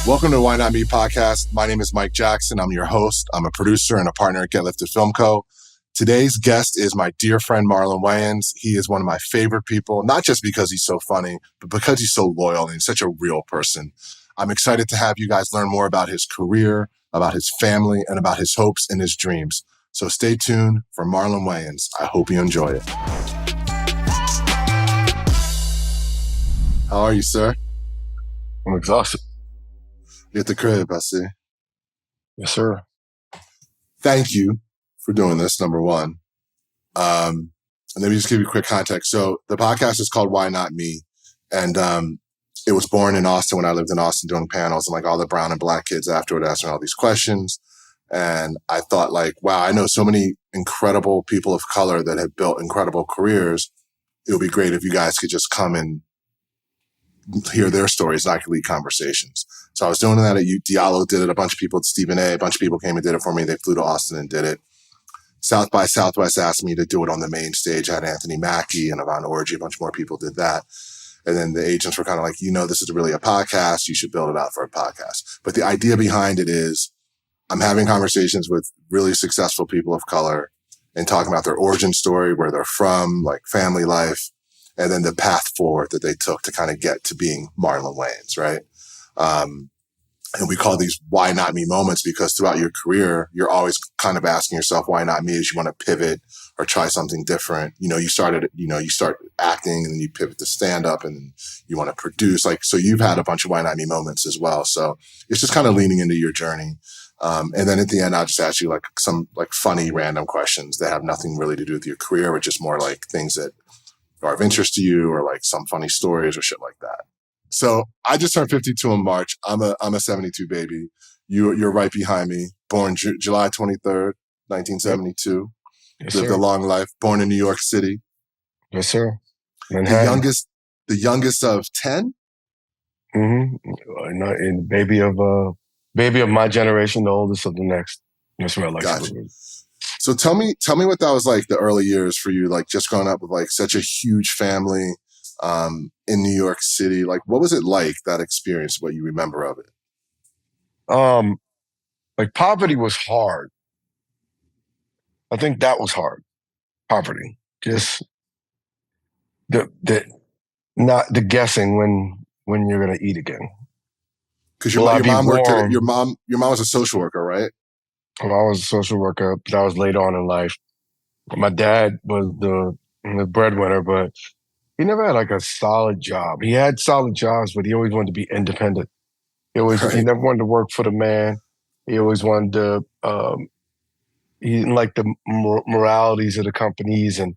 Welcome to Why Not Me podcast. My name is Mike Jackson. I'm your host. I'm a producer and a partner at Get Lifted Film Co. Today's guest is my dear friend, Marlon Wayans. He is one of my favorite people, not just because he's so funny, but because he's so loyal and he's such a real person. I'm excited to have you guys learn more about his career, about his family, and about his hopes and his dreams. So stay tuned for Marlon Wayans. I hope you enjoy it. How are you, sir? I'm exhausted. You're at the crib, I see. Yes, sir. Thank you for doing this, number one. And let me just give you a quick context. So the podcast is called Why Not Me? And it was born in Austin when I lived in Austin doing panels, and like all the brown and black kids afterward asking all these questions. And I thought like, wow, I know so many incredible people of color that have built incredible careers. It would be great if you guys could just come and hear their stories, and I could lead conversations. So I was doing that at Diallo did it. A bunch of people at Stephen A. A bunch of people came and did it for me. They flew to Austin and did it. South by Southwest asked me to do it on the main stage. I had Anthony Mackie and Yvonne Orji. A bunch more people did that. And then the agents were kind of like, this is really a podcast. You should build it out for a podcast. But the idea behind it is I'm having conversations with really successful people of color and talking about their origin story, where they're from, like family life, and then the path forward that they took to kind of get to being Marlon Wayans, right? And we call these why not me moments because throughout your career, you're always kind of asking yourself, why not me, as you want to pivot or try something different. You start acting and then you pivot to stand up and you want to produce. So you've had a bunch of why not me moments as well. So it's just kind of leaning into your journey. And then at the end, I'll just ask you like some like funny random questions that have nothing really to do with your career, but just more like things that are of interest to you or like some funny stories or shit like that. So I just turned 52 in March. I'm a 72 baby. You're right behind me. Born July 23rd, 1972. Yes, Lived sir. a long life. Born in New York City. Yes, sir. The youngest of 10? Mm-hmm. And baby of my generation, the oldest of the next. That's what I like Gotcha. to live. So tell me what that was like the early years for you, like just growing up with like such a huge family in New York City. Like what was it like, that experience, what you remember of it? Like poverty was hard. I think that was hard. Poverty. Just not the guessing when you're gonna eat again. Because your mom was a social worker, right? When I was a social worker, but I was late on in life. My dad was the breadwinner, but he never had like a solid job. He had solid jobs, but he always wanted to be independent. He never wanted to work for the man. He always wanted to, he didn't like the moralities of the companies. And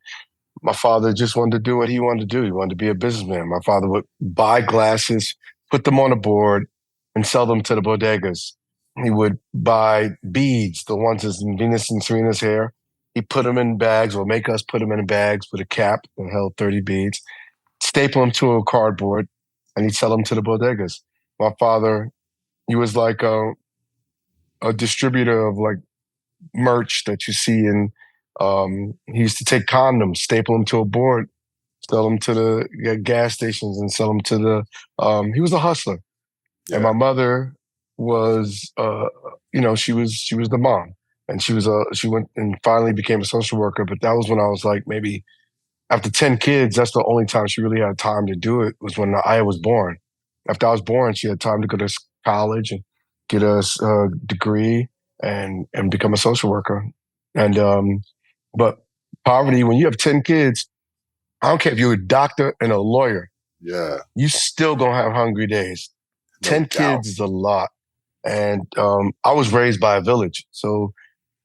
my father just wanted to do what he wanted to do. He wanted to be a businessman. My father would buy glasses, put them on a board, and sell them to the bodegas. He would buy beads, the ones in Venus and Serena's hair. He put them in bags, or make us put them in bags with a cap that held 30 beads, staple them to a cardboard, and he'd sell them to the bodegas. My father, he was like a distributor of like merch that you see in, he used to take condoms, staple them to a board, sell them to the gas stations and sell them to he was a hustler. Yeah. And my mother was, she was the mom, and she went and finally became a social worker. But that was when I was like, maybe after 10 kids, that's the only time she really had time to do it, was when I was born. After I was born, she had time to go to college and get a degree and become a social worker. And, but poverty, when you have 10 kids, I don't care if you're a doctor and a lawyer. Yeah. You still gonna have hungry days. 10 kids is a lot. And I was raised by a village. So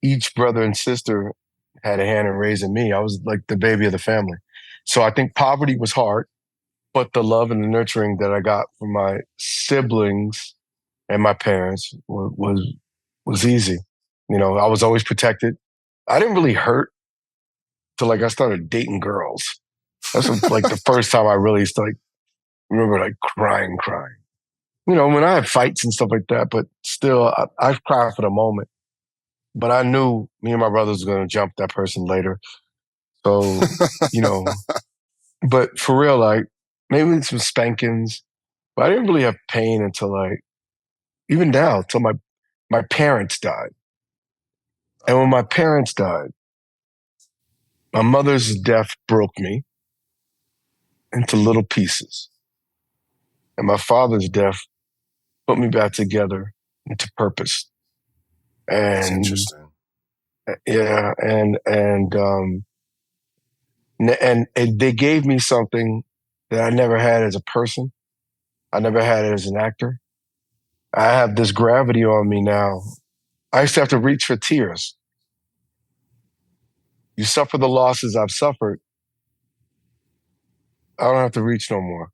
each brother and sister had a hand in raising me. I was like the baby of the family. So I think poverty was hard, but the love and the nurturing that I got from my siblings and my parents was easy. I was always protected. I didn't really hurt till like I started dating girls. That's like the first time I really remember like crying. When I had fights and stuff like that, but still I cried for the moment. But I knew me and my brothers were going to jump that person later. So, but for real, like maybe some spankings, but I didn't really have pain until like even now, till my parents died. And when my parents died, my mother's death broke me into little pieces. And my father's death put me back together into purpose. That's And interesting. yeah, and they gave me something that I never had as a person. I never had it as an actor. I have this gravity on me now. I used to have to reach for tears. You suffer the losses I've suffered. I don't have to reach no more.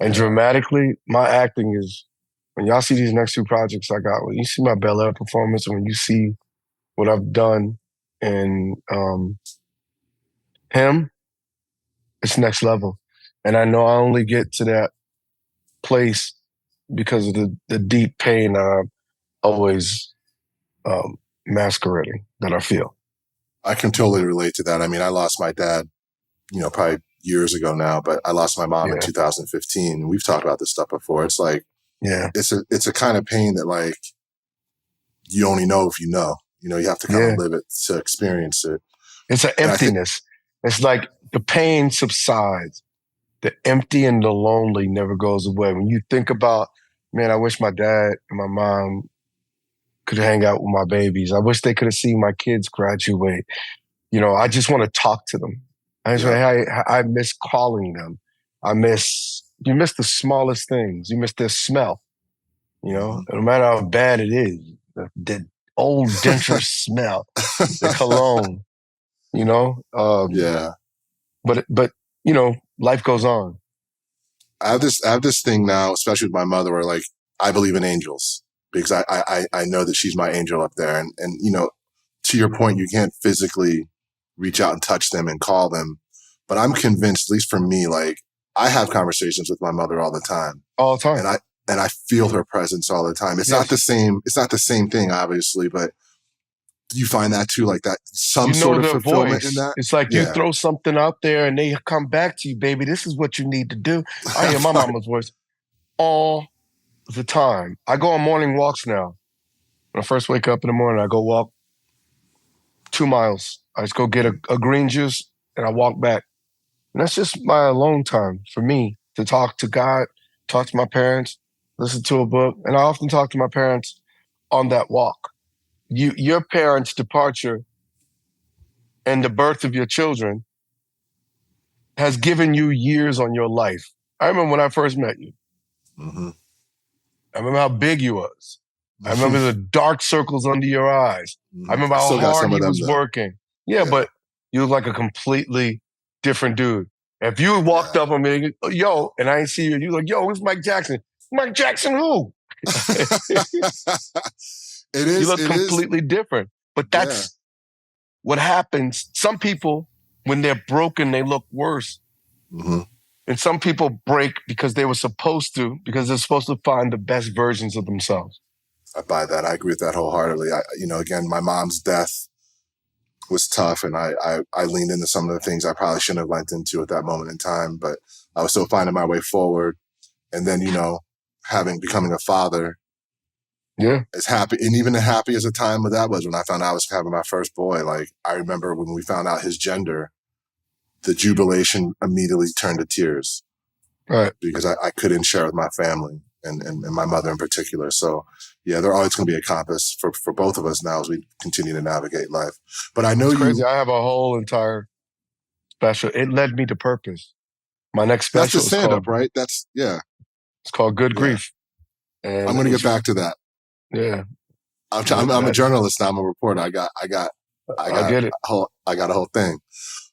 And Yeah. dramatically, my acting is, when y'all see these next two projects I got, when you see my Bel Air performance and when you see what I've done in him, it's next level. And I know I only get to that place because of the deep pain I'm always masquerading that I feel. I can totally relate to that. I mean, I lost my dad, probably years ago now, but I lost my mom in Yeah, 2015. We've talked about this stuff before. It's like, yeah, it's a kind of pain that like you only know if you know. You have to kind of yeah. live it to experience it. It's an And I think, emptiness. It's like the pain subsides. The empty and the lonely never goes away. When you think about, man, I wish my dad and my mom could hang out with my babies. I wish they could have seen my kids graduate. I just want to talk to them. yeah, I miss calling them. You miss the smallest things. You miss their smell, hmm no matter how bad it is, the old denture smell, the cologne, you know? yeah. But, life goes on. I have this thing now, especially with my mother, where like I believe in angels because I know that she's my angel up there, and to your point, you can't physically reach out and touch them and call them, but I'm convinced, at least for me, like I have conversations with my mother all the time, All the and time. I feel her presence all the time. It's not the Yes. same. It's not the same thing, obviously, but do you find that too, like that some You know sort of their fulfillment in voice. that? It's like you Yeah, throw something out there and they come back to you, baby. This is what you need to do. I hear my right. mama's voice all the time. I go on morning walks now. When I first wake up in the morning, I go walk 2 miles. I just go get a green juice and I walk back. And that's just my alone time for me to talk to God, talk to my parents, listen to a book. And I often talk to my parents on that walk. Your parents' departure and the birth of your children has given you years on your life. I remember when I first met you. hmm I remember how big you was. I remember the dark circles under your eyes. I remember I how still got hard some of he them was though. working. Yeah, Yeah, but you look like a completely different dude. If you walked yeah. up on me, yo, and I ain't see you, you like, yo, who's Mike Jackson? Mike Jackson who? It You is. look It is. completely different. But Yeah. that's what happens. Some people, when they're broken, they look worse. hmm And some people break because they were supposed to, because they're supposed to find the best versions of themselves. I buy that. I agree with that wholeheartedly. Again, my mom's death was tough, and I leaned into some of the things I probably shouldn't have lent into at that moment in time, but I was still finding my way forward. And then, having becoming a father, Yeah. as happy and even as happy as a time that was when I found out I was having my first boy. Like I remember when we found out his gender, the jubilation immediately turned to tears All right. because I couldn't share with my family and my mother in particular. So yeah, they're always going to be a compass for both of us now as we continue to navigate life. But I know It's crazy. you, I have a whole entire special. It led me to purpose. My next that's the special is stand up, called right? That's yeah, it's called Good yeah. Grief. And I'm going to get it's back to that. yeah, I'm a that journalist now. I'm a reporter. I get it. I got a whole thing.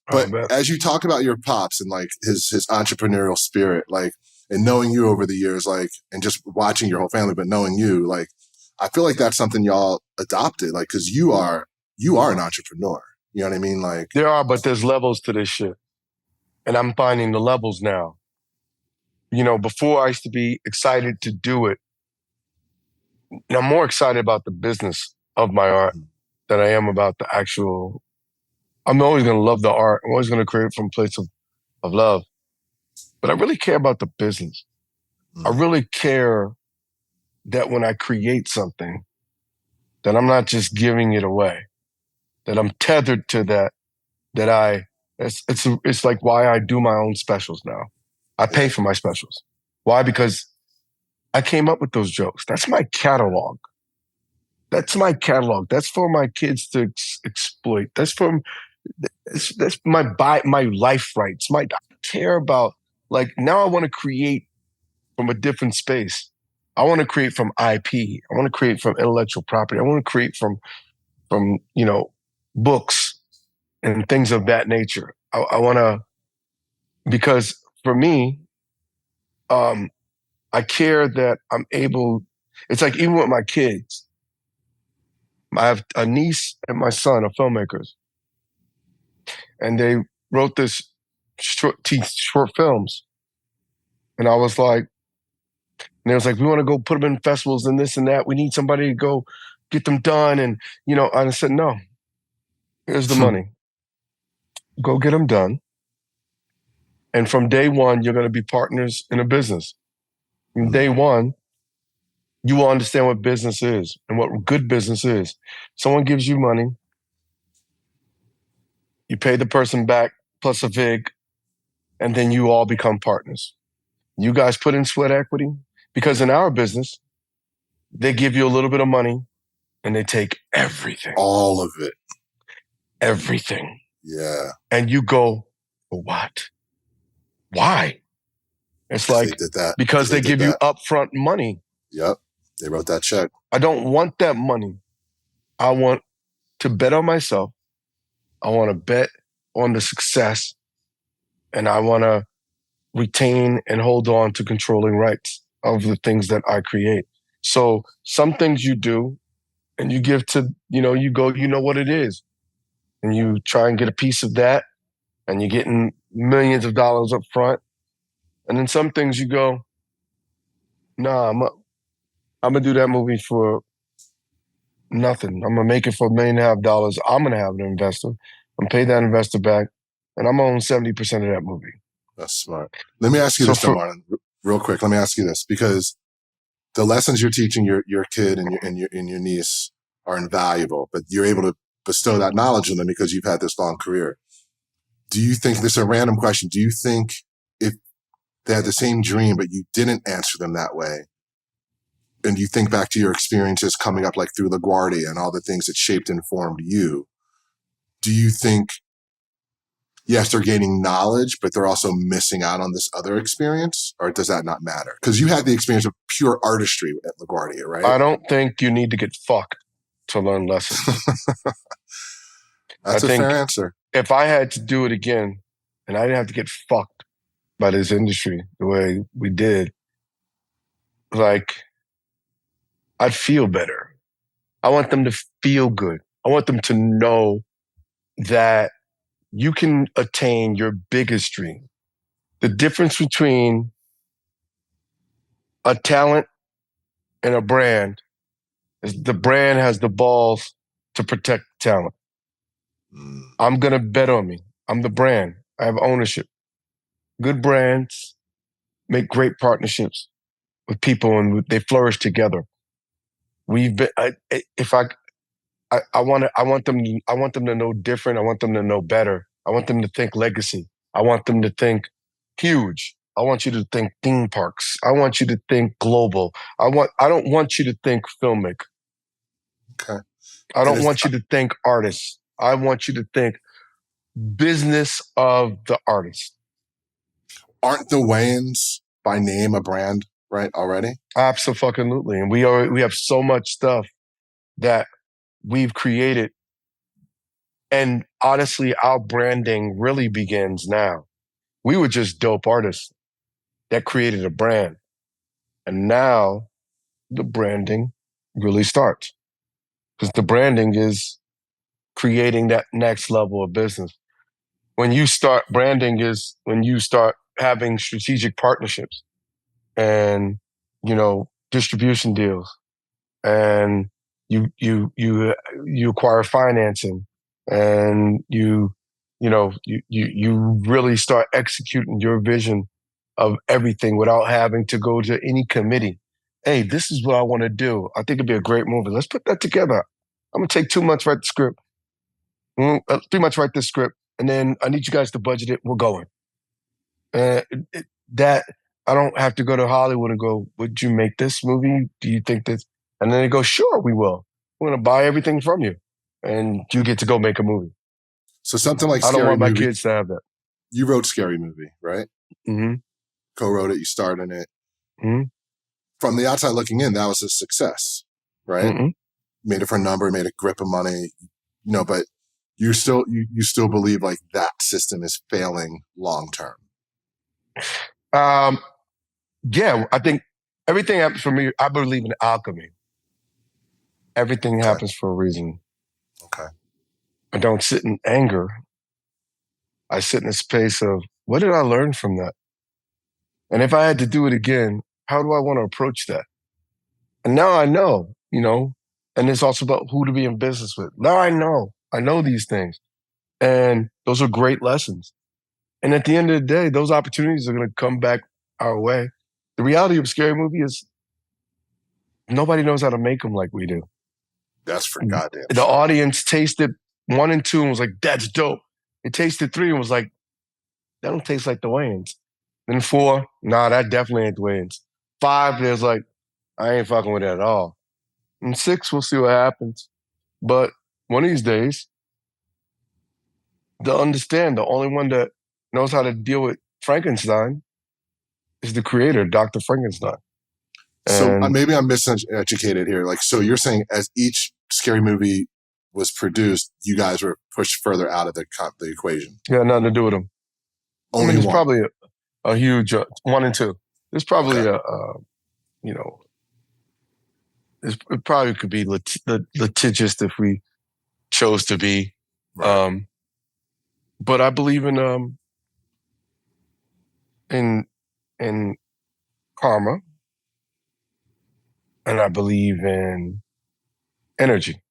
I But bet. as you talk about your pops and like his entrepreneurial spirit, like, and knowing you over the years, like, and just watching your whole family, but knowing you, like, I feel like that's something y'all adopted, like, because you are an entrepreneur. You know what I mean? Like, There are, but there's levels to this shit. And I'm finding the levels now. Before I used to be excited to do it. And I'm more excited about the business of my art than I am about the actual. I'm always going to love the art. I'm always going to create from a place of love. But I really care about the business. I mm, really care that when I create something, that I'm not just giving it away, that I'm tethered to that, that I, it's like why I do my own specials now. I pay Yeah. for my specials. Why? Because I came up with those jokes. That's my catalog. That's my catalog. That's for my kids to exploit. That's my life rights. I care about, like, now I want to create from a different space. I want to create from IP. I want to create from intellectual property. I want to create from books and things of that nature. I want to, because for me, um, I care that I'm able. It's like even with my kids, I have a niece and my son are filmmakers, and they wrote this short films, and I was like, and it was like, we want to go put them in festivals and this and that. We need somebody to go get them done, and I said, no, here's the money, go get them done, and from day one, you're going to be partners in a business. From day one, you will understand what business is and what good business is. Someone gives you money, you pay the person back plus a vig, and then you all become partners. You guys put in sweat equity, because in our business, they give you a little bit of money and they take everything. All of it. Everything. Yeah. And you go, for what? Why? It's like, they did that because they give you upfront money. Yep. They wrote that check. I don't want that money. I want to bet on myself. I want to bet on the success, and I want to retain and hold on to controlling rights of the things that I create. So some things you do and you give to, you go, what it is. And you try and get a piece of that, and you're getting millions of dollars up front. And then some things you go, nah, I'm gonna do that movie for nothing. I'm gonna make it for $1.5 million. I'm gonna have an investor. I'm pay that investor back, and I'm gonna own 70% of that movie. That's smart. Let me ask you this, Marlon, real quick. Let me ask you this, because the lessons you're teaching your kid and your niece are invaluable, but you're able to bestow that knowledge on them because you've had this long career. Do you think, this is a random question, do you think if they had the same dream, but you didn't answer them that way, and you think back to your experiences coming up, like through LaGuardia and all the things that shaped and formed you, do you think, yes, they're gaining knowledge, but they're also missing out on this other experience? Or does that not matter? Because you had the experience of pure artistry at LaGuardia, right? I don't think you need to get fucked to learn lessons. That's a fair answer. If I had to do it again, and I didn't have to get fucked by this industry the way we did, like, I'd feel better. I want them to feel good. I want them to know that you can attain your biggest dream. The difference between a talent and a brand is the brand has the balls to protect the talent. I'm going to bet on me. I'm the brand. I have ownership. Good brands make great partnerships with people, and they flourish together. We've been, I want them to know different. I want them to know better. I want them to think legacy. I want them to think huge. I want you to think theme parks. I want you to think global. I don't want you to think filmic. Okay. I don't want you to think artists. I want you to think business of the artist. Aren't the Wayans by name a brand, right, already? Absolutely. And we have so much stuff that we've created. And honestly, our branding really begins now. We were just dope artists that created a brand. And now the branding really starts, because the branding is creating that next level of business. Branding is when you start having strategic partnerships and, distribution deals, and you acquire financing, and you really start executing your vision of everything without having to go to any committee. hey, this is what I want to do. I think it'd be a great movie. Let's put that together. I'm gonna take 2 months to write the script. 3 months to write this script, and then I need you guys to budget it. We're going. That I don't have to go to Hollywood and go, would you make this movie? Do you think this? And then they go, sure, we will. We're going to buy everything from you. And you get to go make a movie. So something like I don't Scary want my Movie. kids to have that. You wrote Scary Movie, right? Mm-hmm. Co-wrote it. You starred in it. Mm-hmm. From the outside looking in, that was a success, right? Mm-hmm. Made it for a number, made a grip of money, but you still believe like that system is failing long term. Yeah, I think everything happens for me. I believe in alchemy. Everything happens for a reason. Okay. I don't sit in anger. I sit in a space of, what did I learn from that? And if I had to do it again, how do I want to approach that? And now I know, and it's also about who to be in business with. Now I know these things. And those are great lessons. And at the end of the day, those opportunities are going to come back our way. The reality of a Scary Movie is nobody knows how to make them like we do. That's for goddamn The sure. audience tasted 1 and 2 and was like, that's dope. It tasted 3 and was like, that don't taste like the Wayans. Then 4, nah, that definitely ain't the Wayans. 5, there's like, I ain't fucking with it at all. And 6, we'll see what happens. But one of these days, they'll understand the only one that knows how to deal with Frankenstein is the creator, Dr. Frankenstein. So maybe I'm miseducated here. Like, so you're saying as each Scary Movie was produced, you guys were pushed further out of the equation. Yeah, nothing to do with them. Only there's one. Probably a huge 1 and 2. There's probably it probably could be litigious if we chose to be. Right. But I believe in karma, and I believe in energy.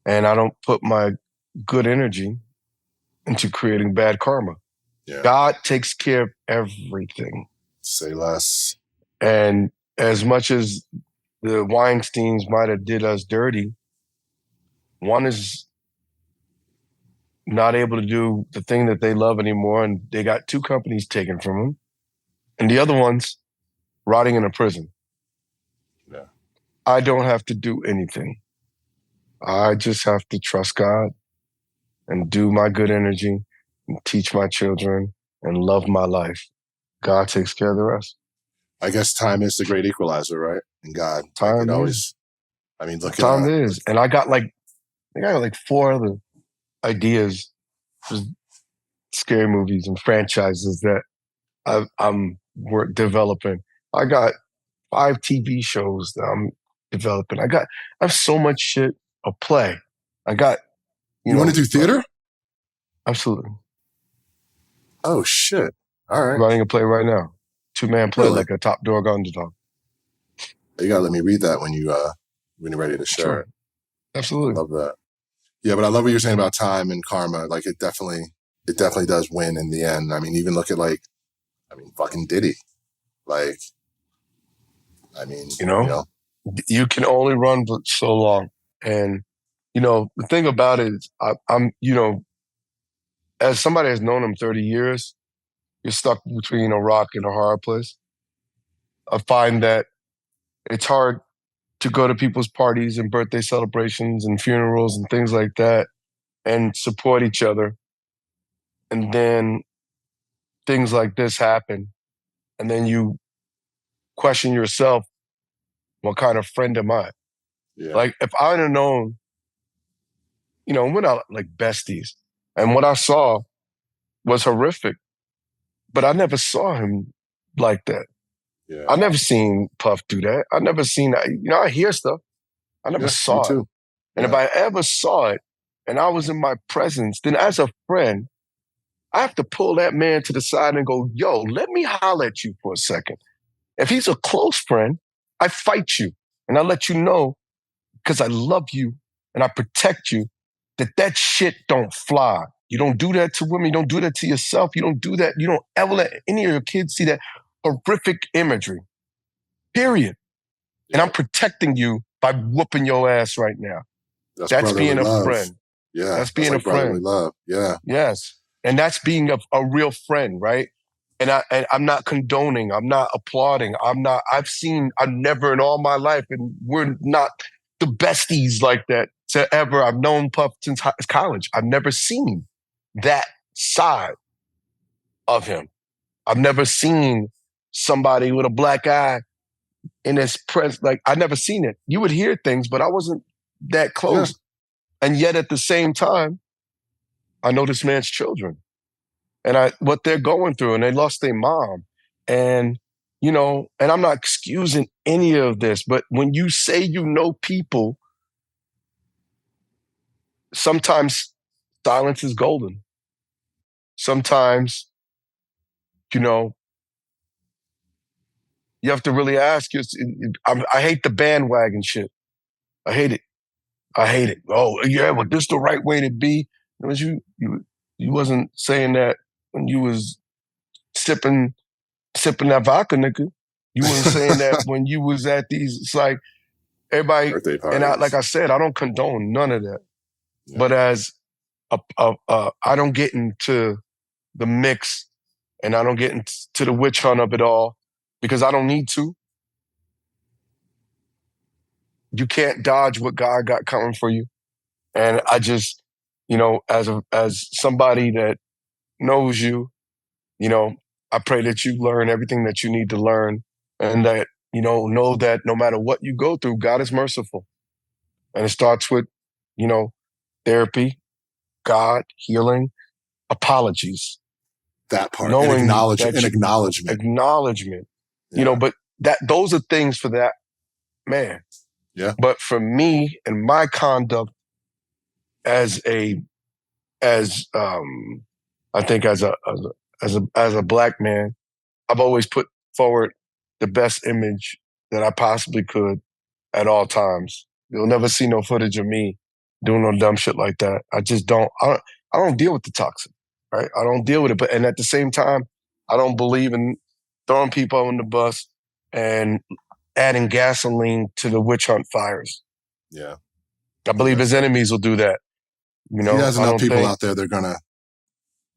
And I don't put my good energy into creating bad karma. Yeah. God takes care of everything. Say less. And as much as the Weinsteins might have did us dirty, one is not able to do the thing that they love anymore, and they got 2 companies taken from them, and the other one's rotting in a prison. Yeah. I don't have to do anything. I just have to trust God and do my good energy and teach my children and love my life. God takes care of the rest. I guess time is the great equalizer, right? And God, time always. I mean, look at time is, and I got like 4 other ideas for scary movies and franchises that I'm developing. I got 5 TV shows that I'm developing. I have so much shit to play. I got. You want to do theater? Absolutely. Oh shit! All right. Writing a play right now. 2-man play, like a top dog underdog. You gotta let me read that when you're ready to show. Sure. Absolutely. I love that. Yeah, but I love what you're saying about time and karma. Like it definitely does win in the end. I mean, even look at fucking Diddy. Like, I mean, you can only run for so long. And, the thing about it is I'm as somebody has known him 30 years, you're stuck between a rock and a hard place. I find that it's hard to go to people's parties and birthday celebrations and funerals and things like that and support each other. And then things like this happen. And then you question yourself, what kind of friend am I? Yeah. Like if I'd have known, we're not like besties. And what I saw was horrific, but I never saw him like that. Yeah. I never seen Puff do that. I never seen that. I hear stuff. I never saw it. And if I ever saw it and I was in my presence, then as a friend, I have to pull that man to the side and go, yo, let me holler at you for a second. If he's a close friend, I fight you. And I let you know, because I love you and I protect you, that shit don't fly. You don't do that to women. You don't do that to yourself. You don't do that. You don't ever let any of your kids see that horrific imagery. Period. And Yeah. I'm protecting you by whooping your ass right now. That's That's brotherly being a love. friend. Yeah. That's That's being a like brotherly friend. love. Yeah. Yes. And that's being a real friend, right? And I'm not condoning, I'm not applauding, I've never in all my life, and we're not the besties like that to ever. I've known Puff since college. I've never seen that side of him. I've never seen somebody with a black eye in his presence. Like, I never seen it. You would hear things, but I wasn't that Yeah. close. And yet at the same time, I know this man's children and what they're going through, and they lost their mom. And, and I'm not excusing any of this, but when you say you know people, sometimes silence is golden. Sometimes, you know, you have to really ask yourself. I hate the bandwagon shit. I hate it. I hate it. Oh yeah, well, this the right way to be. It was you wasn't saying that when you was sipping that vodka, nigga. You wasn't saying that when you was at these. It's like everybody, Birthday and like parties. I said, I don't condone none of that. Yeah. But as I don't get into the mix, and I don't get into the witch hunt of it all because I don't need to. You can't dodge what God got coming for you. And I just, as somebody that knows you, I pray that you learn everything that you need to learn, and that, know that no matter what you go through, God is merciful. And it starts with, you know, therapy, God, healing, apologies, That part. And knowing that acknowledgement. acknowledgement, Yeah. but those are things for that man. Yeah. But for me and my conduct as a as I think as a black man, I've always put forward the best image that I possibly could at all times. You'll never see no footage of me doing no dumb shit like that. I just don't. I don't deal with the toxic, right? I don't deal with it. But and at the same time, I don't believe in throwing people on the bus and adding gasoline to the witch hunt fires. Yeah. I believe his enemies will do that. He has I enough don't people think out there, they're gonna let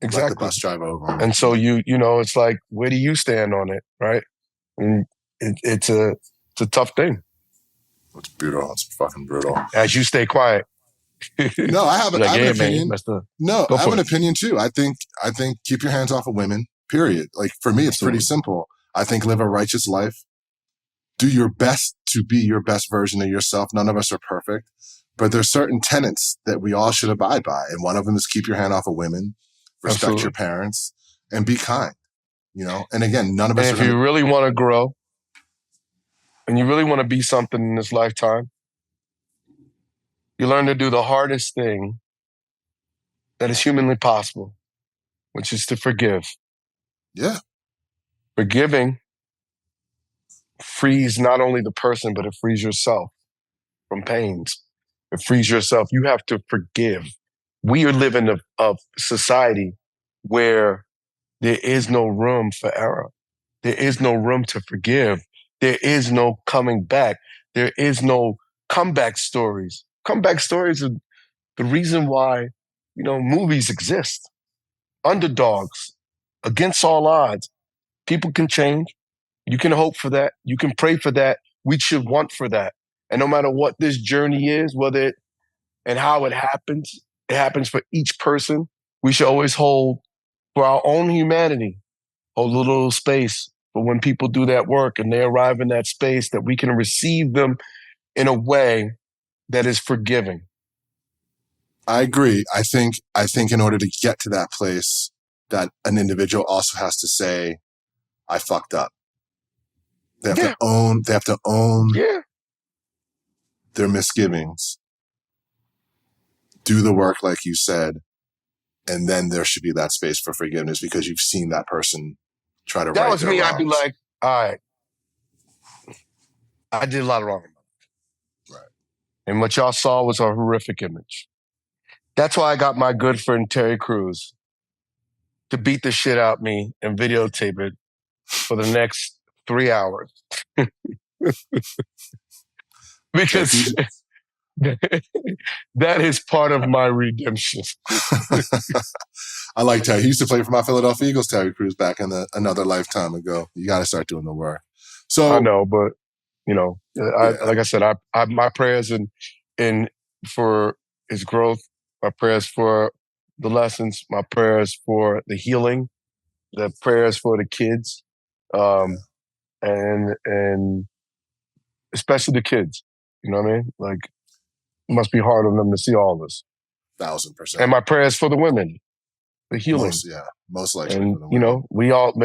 the exactly. bus drive over him. And so it's like, where do you stand on it, right? And it's a tough thing. It's brutal. It's fucking brutal. As you stay quiet. No, I have Like, an yeah, man, opinion. Mister, No, go I have for an it. opinion too. I think keep your hands off of women. Period. Like for me, it's pretty Absolutely. simple. I think live a righteous life. Do your best to be your best version of yourself. None of us are perfect, but there's certain tenets that we all should abide by. And one of them is keep your hand off of women, respect your Absolutely. parents, and be kind. And again, none of And us are if going to. you really want to grow and you really want to be something in this lifetime, you learn to do the hardest thing that is humanly possible, which is to forgive. Yeah. Forgiving frees not only the person, but it frees yourself from pains. It frees yourself. You have to forgive. We are living in a society where there is no room for error. There is no room to forgive. There is no coming back. There is no comeback stories. Comeback stories are the reason why, movies exist. Underdogs, against all odds. People can change. You can hope for that. You can pray for that. We should want for that. And no matter what this journey is, and how it happens for each person. We should always hold for our own humanity, hold a little space for when people do that work and they arrive in that space that we can receive them in a way that is forgiving. I agree. I think in order to get to that place, that an individual also has to say, I fucked up. They have Yeah. to own Yeah. their misgivings, do the work like you said, and then there should be that space for forgiveness because you've seen that person try to That right was their me. I'd be wrongs. like, all right, I did a lot of wrong. Right. And what y'all saw was a horrific image. That's why I got my good friend Terry Crews to beat the shit out me and videotape it for the next 3 hours. Ted because Hughes. that is part of my redemption. I like Terry. He used to play for my Philadelphia Eagles, Terry Crews, back in another lifetime ago. You got to start doing the work. I So, know, but yeah, like I said, my prayers and for his growth, my prayers for the lessons, my prayers for the healing, the prayers for the kids, um, and especially the kids. You know what I mean? Like, it must be hard on them to see all this. And 1,000%. my prayers for the women, the healing. Most likely And for the women.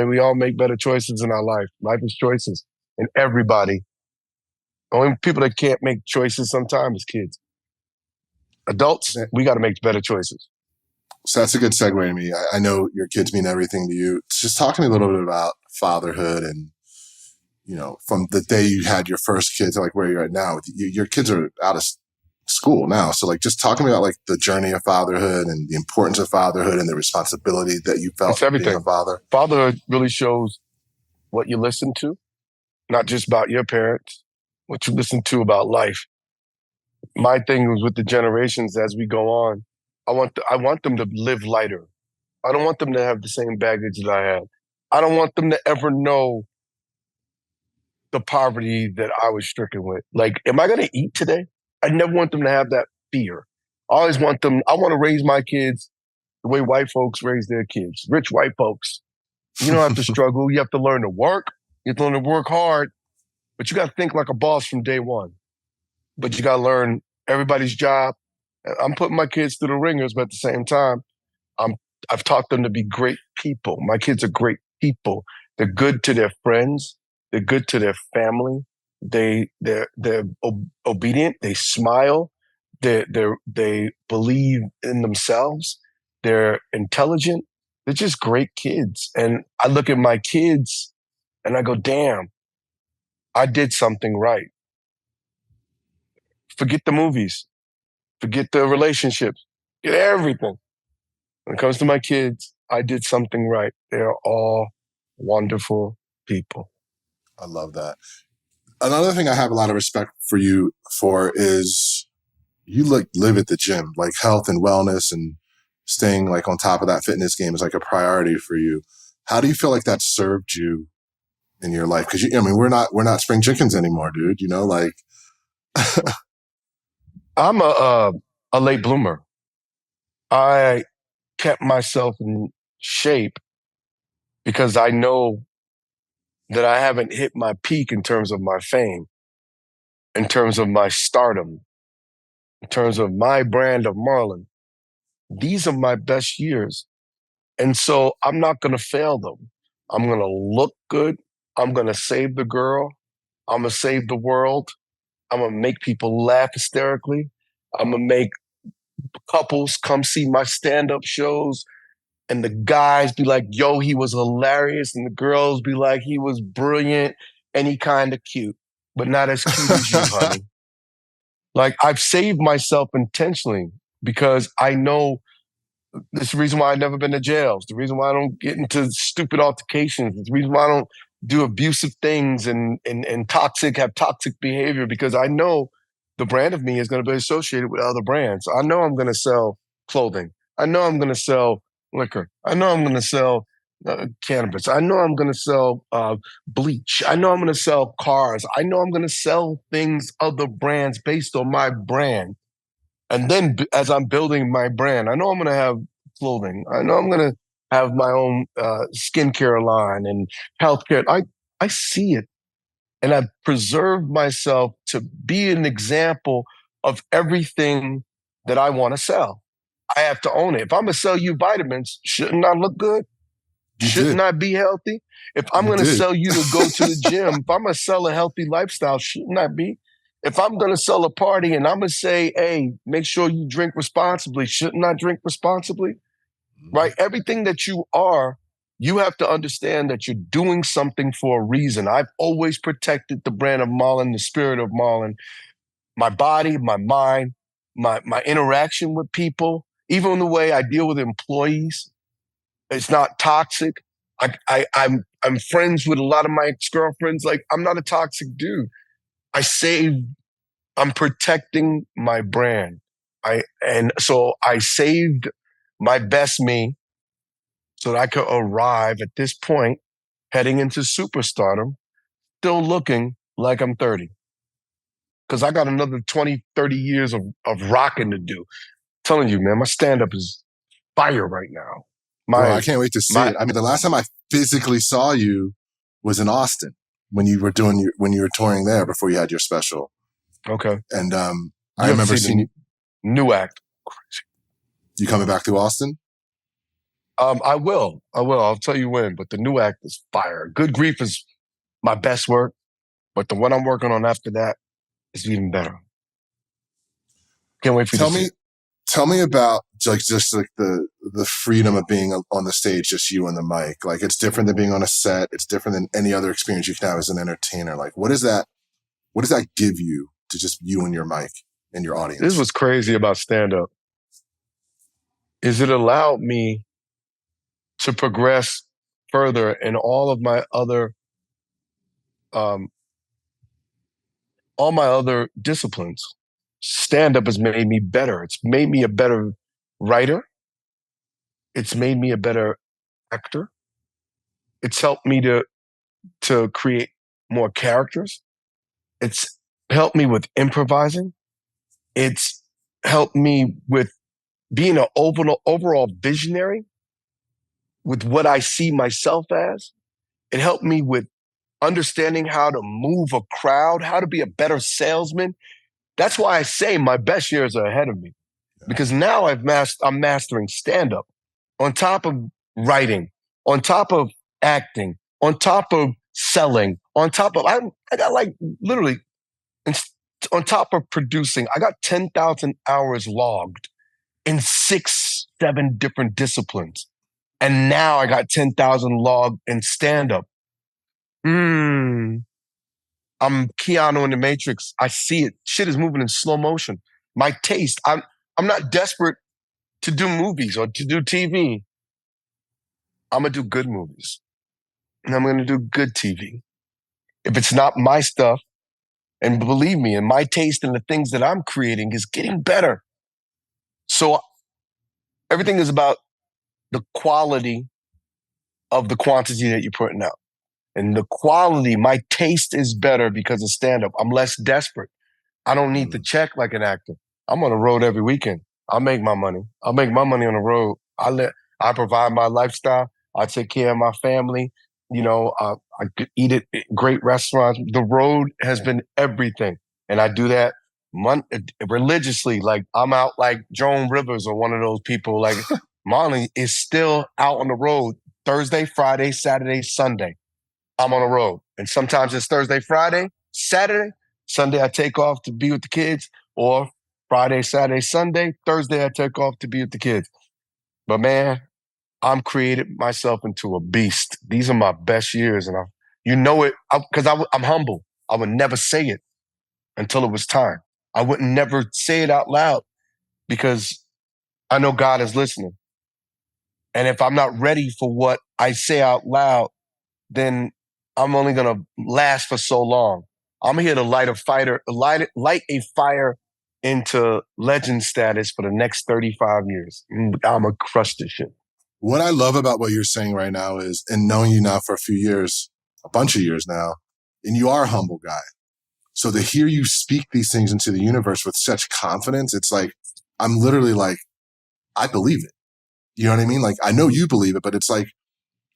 we all make better choices in our life. Life is choices, and everybody. Only people that can't make choices sometimes is kids. Adults, we got to make better choices. So that's a good segue to me. I know your kids mean everything to you. Just talk to me a little bit about fatherhood and, from the day you had your first kids to like where you're at now. Your kids are out of school now. So like just talk to me about like the journey of fatherhood and the importance of fatherhood and the responsibility that you felt It's being a everything. father. Fatherhood really shows what you listen to, not just about your parents, what you listen to about life. My thing was with the generations as we go on. I want them to live lighter. I don't want them to have the same baggage that I had. I don't want them to ever know the poverty that I was stricken with. Like, am I going to eat today? I never want them to have that fear. I always want them, I want to raise my kids the way white folks raise their kids, rich white folks. You don't have to struggle. You have to learn to work. You have to learn to work hard, but you got to think like a boss from day one. But you got to learn everybody's job. I'm putting my kids through the ringers, but at the same time, I'm I've taught them to be great people. My kids are great people. They're good to their friends. They're good to their family. They're obedient. They smile. They believe in themselves. They're intelligent. They're just great kids. And I look at my kids and I go, damn, I did something right. Forget the movies. Forget the relationships. Get everything. When it comes to my kids, I did something right. They're all wonderful people. I love that. Another thing I have a lot of respect for you for is you like live at the gym, like health and wellness and staying like on top of that fitness game is like a priority for you. How do you feel like that served you in your life? Because I mean, we're not spring chickens anymore, dude. Like I'm a late bloomer. I kept myself in shape because I know that I haven't hit my peak in terms of my fame, in terms of my stardom, in terms of my brand of Marlon. These are my best years. And so I'm not going to fail them. I'm going to look good. I'm going to save the girl. I'm going to save the world. I'm going to make people laugh hysterically. I'm going to make couples come see my stand up shows. And the guys be like, yo, he was hilarious. And the girls be like, he was brilliant and he kind of cute, but not as cute as you, honey. Like, I've saved myself intentionally because I know it's the reason why I've never been to jail. It's the reason why I don't get into stupid altercations. It's the reason why I don't do abusive things and have toxic behavior because I know the brand of me is going to be associated with other brands. I know I'm going to sell clothing. I know I'm going to sell liquor. I know I'm going to sell cannabis. I know I'm going to sell bleach. I know I'm going to sell cars. I know I'm going to sell things, other brands based on my brand. And then as I'm building my brand, I know I'm going to have clothing. I know I'm going to have my own skincare line and healthcare. I see it. And I've preserved myself to be an example of everything that I want to sell. I have to own it. If I'm going to sell you vitamins, shouldn't I look good? you Shouldn't did, I be healthy? If I'm you going to did. sell you to go to the gym, if I'm going to sell a healthy lifestyle, shouldn't I be? If I'm going to sell a party and I'm going to say, hey, make sure you drink responsibly, shouldn't I drink responsibly? Right? Everything that you are, you have to understand that you're doing something for a reason. I've always protected the brand of Marlon, the spirit of Marlon, my body, my mind, my interaction with people, even the way I deal with employees. It's not toxic. I'm friends with a lot of my ex-girlfriends. Like, I'm not a toxic dude. I'm protecting my brand. So I saved my best me so that I could arrive at this point, heading into superstardom, still looking like I'm 30. Because I got another 20, 30 years of rocking to do. I'm telling you, man, my stand-up is fire right now. Bro, I My can't wait to see my it. I mean, the last time I physically saw you was in Austin when you were touring there before you had your special. Okay. And I You have to remember see seeing the new act. you coming back through Austin. I will. I'll tell you when. But the new act is fire. Good Grief is my best work, but the one I'm working on after that is even better. Can't wait for you Tell to see me, it. tell me about just like the freedom of being on the stage, just you and the mic. Like it's different than being on a set. It's different than any other experience you can have as an entertainer. Like what is that? What does that give you to just you and your mic and your This is audience? what's crazy about stand-up is it allowed me to progress further in um, all my other disciplines. Stand-up has made me better. It's made me a better writer. It's made me a better actor. It's helped me to create more characters. It's helped me with improvising. It's helped me with being an overall visionary with what I see myself as. It helped me with understanding how to move a crowd, how to be a better salesman. That's why I say my best years are ahead of me because now I'm mastering stand up on top of writing, on top of acting, on top of selling, on top of I got like literally on top of producing. I got 10,000 hours logged in 6, 7 different disciplines. And now I got 10,000 logged in stand up. I'm Keanu in the Matrix. I see it. Shit is moving in slow motion. My taste. I'm not desperate to do movies or to do TV. I'm gonna do good movies. And I'm gonna do good TV. If it's not my stuff, and believe me, and my taste and the things that I'm creating is getting better. So everything is about the quality of the quantity that you're putting out. And the quality, my taste is better because of stand-up. I'm less desperate. I don't need to check like an actor. I'm on the road every weekend. I'll make my money. I'll make my money on the road. I provide my lifestyle. I take care of my family. You know, I eat at great restaurants. The road has been everything, and I do that religiously. Like I'm out like Joan Rivers or one of those people. Like Marlon is still out on the road Thursday, Friday, Saturday, Sunday. I'm on the road, and sometimes it's Thursday, Friday, Saturday. Sunday, I take off to be with the kids, or Friday, Saturday, Sunday. Thursday, I take off to be with the kids. But man, I'm created myself into a beast. These are my best years, and you know it because I'm humble. I would never say it until it was time. I would never say it out loud because I know God is listening. And if I'm not ready for what I say out loud, then I'm only gonna last for so long. I'm here to light a fire into legend status for the next 35 years. I'm gonna crush this shit. What I love about what you're saying right now is, and knowing you now for a few years, a bunch of years now, and you are a humble guy. So to hear you speak these things into the universe with such confidence, it's like, I'm literally like, I believe it. You know what I mean? Like, I know you believe it, but it's like,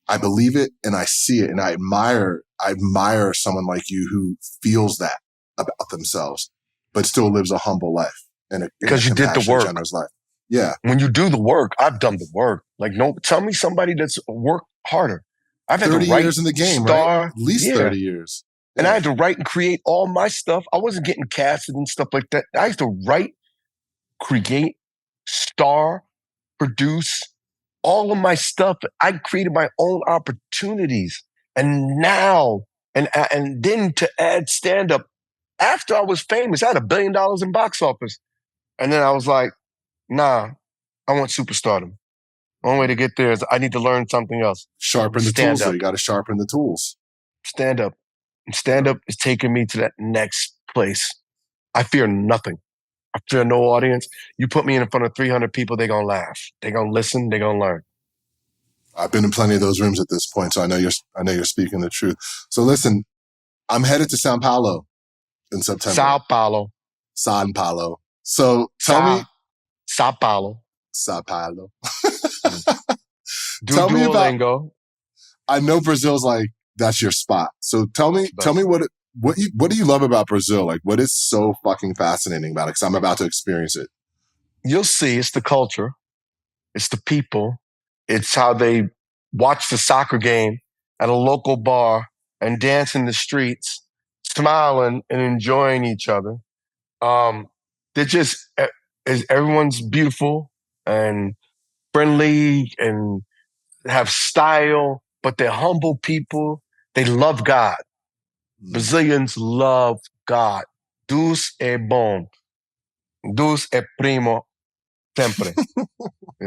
I believe it and I see it and I admire someone like you who feels that about themselves, but still lives a humble life and a Because you did the compassionate, work. generous life. Yeah. When you do the work, I've done the work. Like, no, tell me somebody that's worked harder. I've had to 30 write, years in the game, right? At star, least yeah. 30 years. And I Yeah. had to write and create all my stuff. I wasn't getting casted and stuff like that. I used to write, create, star, produce all of my stuff. I created my own opportunities. And now, and then to add stand up, after I was famous, I had $1 billion in box office. And then I was like, nah, I want superstardom. One way to get there is I need to learn something else. Sharpen the Stand tools, though. up. You got to sharpen the tools. Stand up. And stand up is taking me to that next place. I fear nothing. I fear no audience. You put me in front of 300 people, they're going to laugh. They're going to listen. They're going to learn. I've been in plenty of those rooms at this point, so I know you're speaking the truth. So listen, I'm headed to Sao Paulo in September. Sao Paulo. San Paulo. So tell me, Sao Paulo. Sao Paulo. Do Tell me about. Duolingo. I know Brazil's like that's your spot. So tell me what do you love about Brazil? Like, what is so fucking fascinating about it? Because I'm about to experience it. You'll see. It's the culture. It's the people. It's how they watch the soccer game at a local bar and dance in the streets, smiling and enjoying each other. They're just everyone's beautiful and friendly and have style, but they're humble people. They love God. Brazilians love God. Deus é bom. Deus é primo sempre.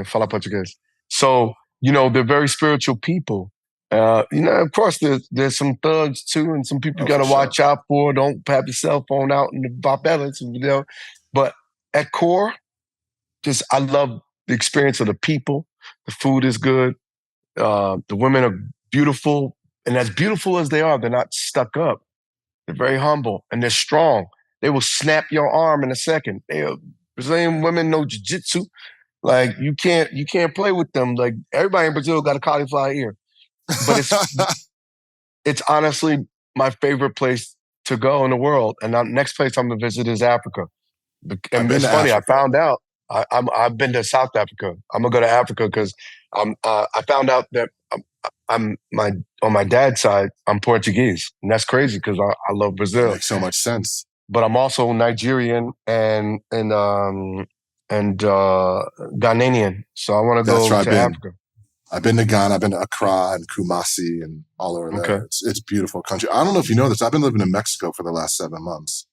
Fala português. So, they're very spiritual people. Of course, there's some thugs too, and some people you got to watch out for. Don't have your cell phone out in the favelas, But at core, I love the experience of the people. The food is good. The women are beautiful, and as beautiful as they are, they're not stuck up. They're very humble, and they're strong. They will snap your arm in a second. Brazilian women know jiu-jitsu. Like you can't play with them. Like everybody in Brazil got a cauliflower ear, but it's honestly my favorite place to go in the world. And the next place I'm gonna visit is Africa. And it's funny, I found out I've been to South Africa. I'm gonna go to Africa because I found out that on my dad's side I'm Portuguese, and that's crazy because I love Brazil. That makes so much sense. But I'm also Nigerian and Ghanaian, so I want to go to Africa. I've been to Ghana, I've been to Accra and Kumasi and all over there. Okay. It's a beautiful country. I don't know if you know this. I've been living in Mexico for the last 7 months.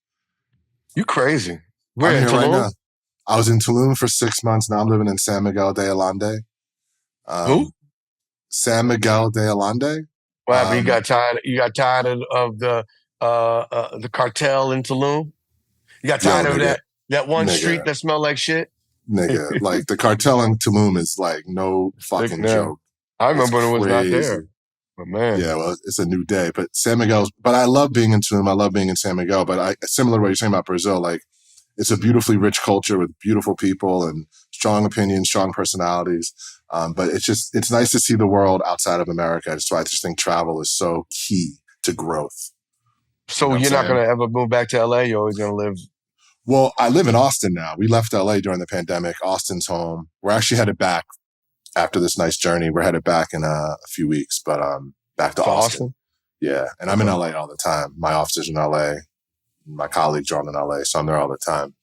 You crazy? Where in Tulum? Right now. I was in Tulum for 6 months. Now I'm living in San Miguel de Allende. Who? San Miguel de Allende. Well, you got tired. You got tired of the cartel in Tulum. You got tired of that one street that smelled like shit. Nigga, like the cartel in Tulum is like no fucking joke. I remember when it was not there. But man. Yeah, well, it's a new day. But San Miguel's, but I love being in Tulum. I love being in San Miguel. But similar to what you're saying about Brazil, like it's a beautifully rich culture with beautiful people and strong opinions, strong personalities. But it's nice to see the world outside of America. So I just think travel is so key to growth. So you're not going to ever move back to LA? You're always going to live? Well, I live in Austin now. We left LA during the pandemic. Austin's home. We're actually headed back after this nice journey. We're headed back in a few weeks, but back to Austin. Yeah, and I'm in LA all the time. My office is in LA. My colleagues are in LA, so I'm there all the time.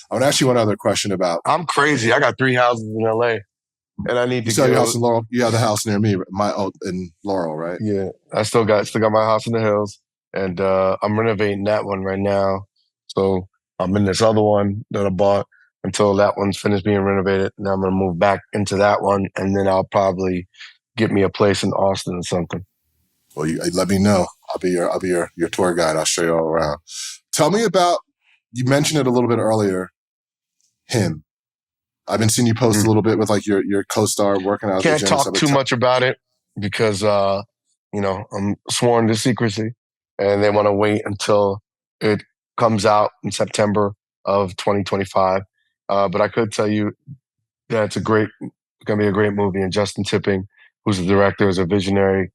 I want to ask you one other question about. I'm crazy. I got 3 houses in LA, and I need to. You sell your house in Laurel. You have the house near me, in Laurel, right? Yeah, I still got my house in the hills, and I'm renovating that one right now. So I'm in this other one that I bought until that one's finished being renovated. Now I'm gonna move back into that one, and then I'll probably get me a place in Austin or something. Well, you let me know. I'll be your tour guide. I'll show you all around. Tell me about. You mentioned it a little bit earlier. Him. I've been seeing you post a little bit with like your co-star working out. Can't talk too much about it because I'm sworn to secrecy, and they want to wait until it comes out in September of 2025. But I could tell you that it's going to be a great movie. And Justin Tipping, who's the director, is a visionary.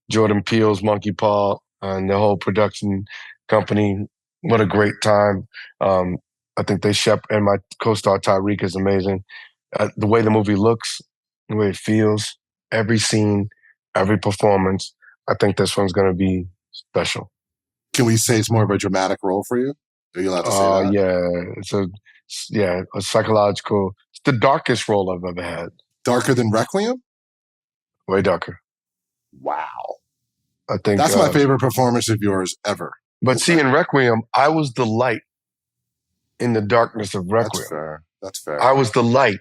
Jordan Peele's Monkey Paw and the whole production company. What a great time. I think and my co-star Tyreek is amazing. The way the movie looks, the way it feels, every scene, every performance, I think this one's going to be special. Can we say it's more of a dramatic role for you? Are you allowed to say that? Yeah, a psychological. It's the darkest role I've ever had. Darker than Requiem? Way darker. Wow. I think that's my favorite performance of yours ever. But see, in Requiem, I was the light in the darkness of Requiem. That's fair. I was the light.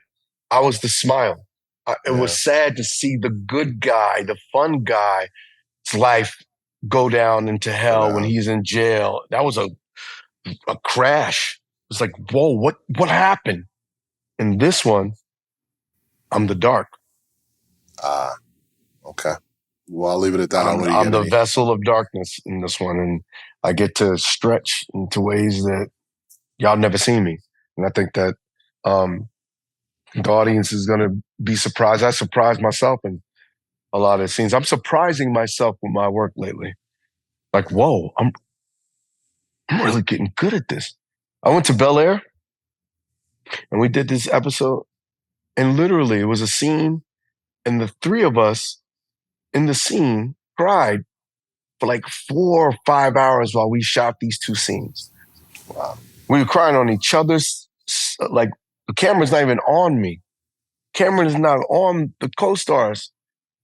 I was the smile. It was sad to see the good guy, the fun guy's life go down into hell when he's in jail. That was a crash. It's like, whoa, what happened? In this one, I'm the dark. Ah, okay. Well, I'll leave it at that. I don't I'm know you I'm get the any. vessel of darkness in this one, and I get to stretch into ways that y'all never seen me. And I think that um, the audience is going to be surprised. I surprised myself in a lot of scenes. I'm surprising myself with my work lately. Like, whoa, I'm really getting good at this. I went to Bel Air and we did this episode, and literally it was a scene, and the three of us in the scene cried for like 4 or 5 hours while we shot these two scenes. Wow. We were crying on each other's, like, the camera's not even on me. Camera is not on the co-stars.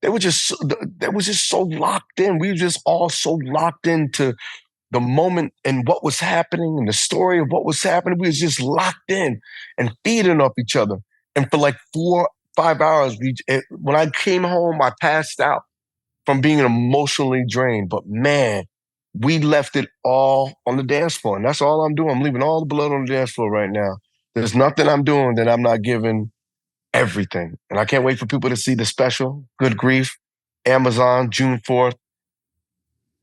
They was just so locked in. We were just all so locked into the moment and what was happening and the story of what was happening. We was just locked in and feeding off each other. And for like 4 or 5 hours, when I came home, I passed out from being emotionally drained. But man, we left it all on the dance floor. And that's all I'm doing. I'm leaving all the blood on the dance floor right now. There's nothing I'm doing that I'm not giving everything. And I can't wait for people to see the special. Good grief. Amazon, June 4th.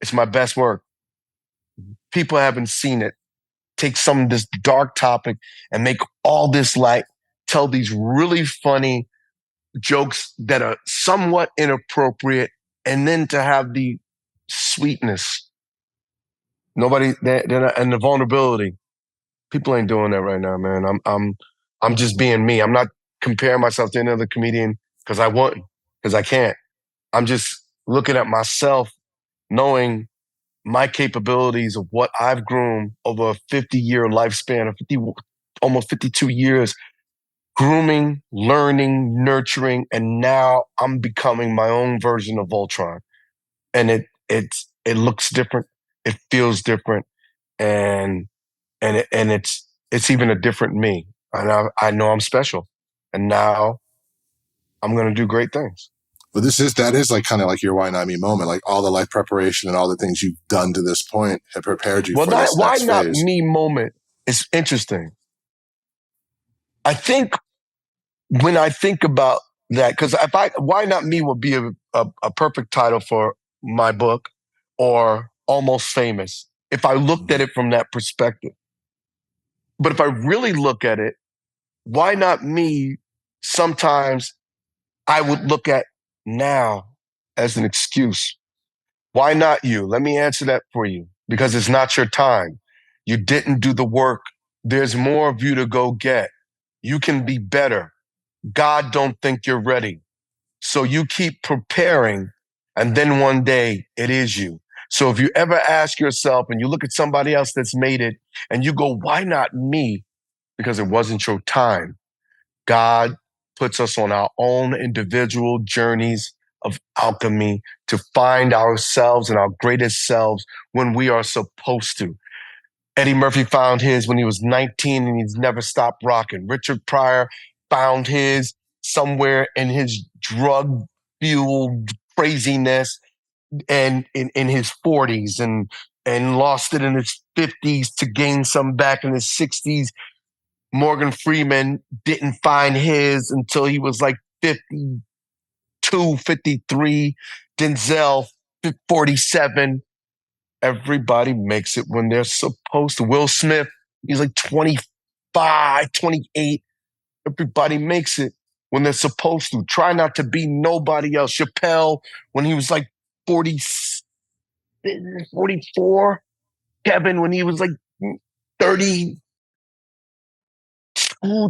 It's my best work. People haven't seen it. Take some of this dark topic and make all this light, tell these really funny jokes that are somewhat inappropriate, and then to have the sweetness. And the vulnerability. People ain't doing that right now, man. I'm just being me. I'm not comparing myself to any other comedian because I want, because I can't. I'm just looking at myself, knowing my capabilities of what I've grown over a 50-year lifespan, of 50, almost 52 years, grooming, learning, nurturing, and now I'm becoming my own version of Voltron. And it looks different, it feels different, and it's even a different me. And I know I'm special, and now I'm gonna do great things. But that is like kind of like your why not me moment. Like all the life preparation and all the things you've done to this point have prepared you Well, for this why next not phase. me moment is interesting. I think when I think about that, because why not me would be a perfect title for my book, or Almost Famous, if I looked at Mhm. it from that perspective. But if I really look at it, why not me? Sometimes I would look at now as an excuse. Why not you? Let me answer that for you, because it's not your time. You didn't do the work. There's more of you to go get. You can be better. God don't think you're ready. So you keep preparing, and then one day it is you. So if you ever ask yourself and you look at somebody else that's made it and you go, why not me? Because it wasn't your time. God puts us on our own individual journeys of alchemy to find ourselves and our greatest selves when we are supposed to. Eddie Murphy found his when he was 19 and he's never stopped rocking. Richard Pryor found his somewhere in his drug fueled craziness and in his 40s, and lost it in his 50s to gain some back in his 60s. Morgan Freeman didn't find his until he was like 52, 53. Denzel, 47. Everybody makes it when they're supposed to. Will Smith, he's like 25, 28. Everybody makes it when they're supposed to. Try not to be nobody else. Chappelle, when he was like 40, 44. Kevin, when he was like 32,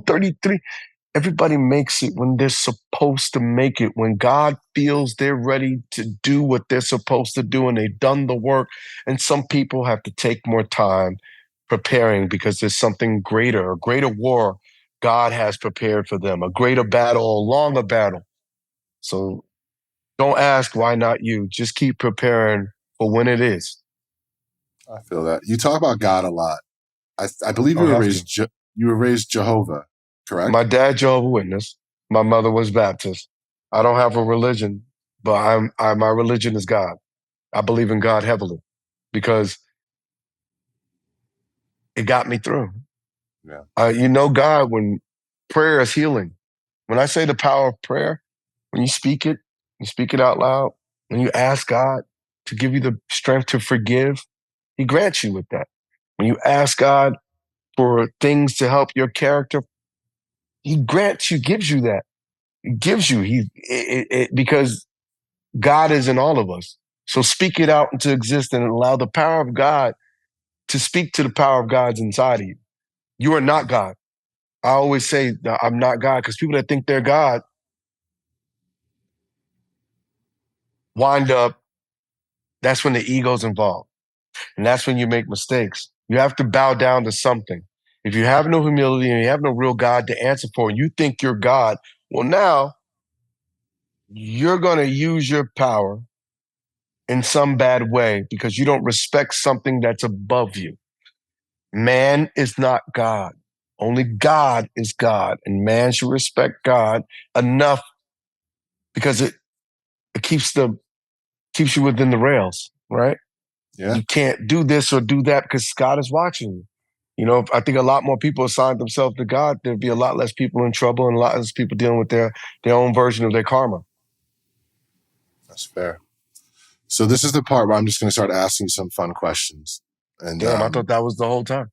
33. Everybody makes it when they're supposed to make it, when God feels they're ready to do what they're supposed to do and they've done the work. And some people have to take more time preparing because there's something greater, a greater war God has prepared for them, a greater battle, a longer battle. So don't ask why not you. Just keep preparing for when it is. I feel that. You talk about God a lot. I believe I'll have to. You were raised Jehovah, correct? My dad, Jehovah's Witness. My mother was Baptist. I don't have a religion, but my religion is God. I believe in God heavily because it got me through. Yeah. You know, God, when prayer is healing. When I say the power of prayer, when you speak it out loud, when you ask God to give you the strength to forgive, He grants you with that. When you ask God for things to help your character, He grants you, gives you that. He gives you, because God is in all of us. So speak it out into existence and allow the power of God to speak to the power of God's inside of you. You are not God. I always say that I'm not God because people that think they're God wind up, that's when the ego's involved. And that's when you make mistakes. You have to bow down to something. If you have no humility and you have no real God to answer for, and you think you're God, well, now you're going to use your power in some bad way because you don't respect something that's above you. Man is not God. Only God is God. And man should respect God enough because it keeps you within the rails, right? Yeah. You can't do this or do that because God is watching you. You know, I think a lot more people assigned themselves to God, there'd be a lot less people in trouble and a lot less people dealing with their own version of their karma. That's fair. So this is the part where I'm just going to start asking you some fun questions. And Damn, I thought that was the whole time.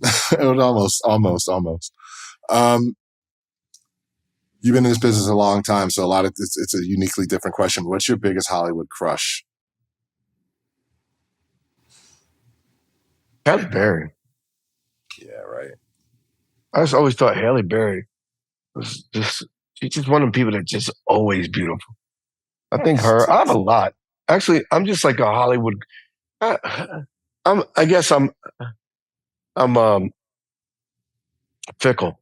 it was almost. Um, you've been in this business a long time, so it's a uniquely different question. What's your biggest Hollywood crush? Halle Berry. Yeah, right. I just always thought Halle Berry was she's just one of the people that just always beautiful. I think her, I have a lot. Actually, I'm just like a Hollywood. I, I guess I'm fickle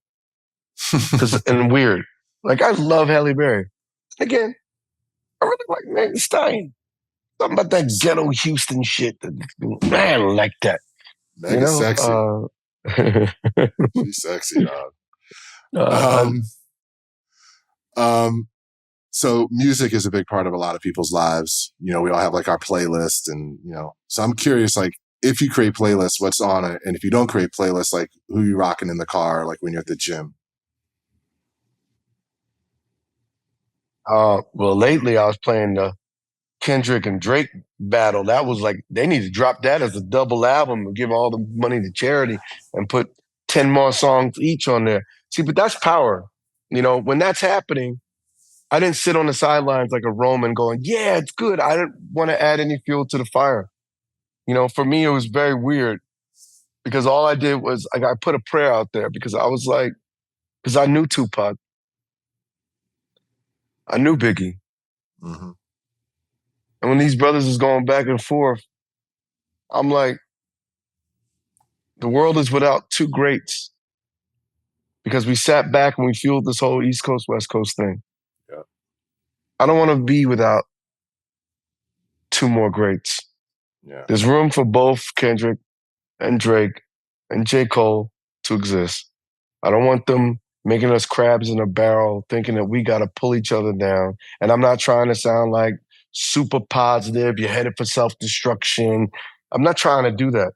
and weird. Like I love Halle Berry. Again, I really like Megan Stein. Something about that she's ghetto Houston shit. Man, I like that. You Meg sexy. know, uh, She's sexy, dog. uh, Um, um, so music is a big part of a lot of people's lives. You know, we all have like our playlist, and so I'm curious, like, if you create playlists, what's on it, and if you don't create playlists, like, who you rocking in the car, like when you're at the gym. well, lately I was playing the Kendrick and Drake battle. That was like they need to drop that as a double album and give all the money to charity and put 10 more songs each on there. See, but that's power. You know, when that's happening, I didn't sit on the sidelines like a Roman going, yeah, it's good. I didn't want to add any fuel to the fire. You know, for me, it was very weird because all I did was like, I put a prayer out there because I was like, because I knew Tupac, I knew Biggie. Mm-hmm. And when these brothers is going back and forth, I'm like, the world is without two greats because we sat back and we fueled this whole East Coast, West Coast thing. Yeah. I don't want to be without two more greats. Yeah. There's room for both Kendrick and Drake and J. Cole to exist. I don't want them making us crabs in a barrel, thinking that we got to pull each other down. And I'm not trying to sound like super positive, you're headed for self destruction. I'm not trying to do that.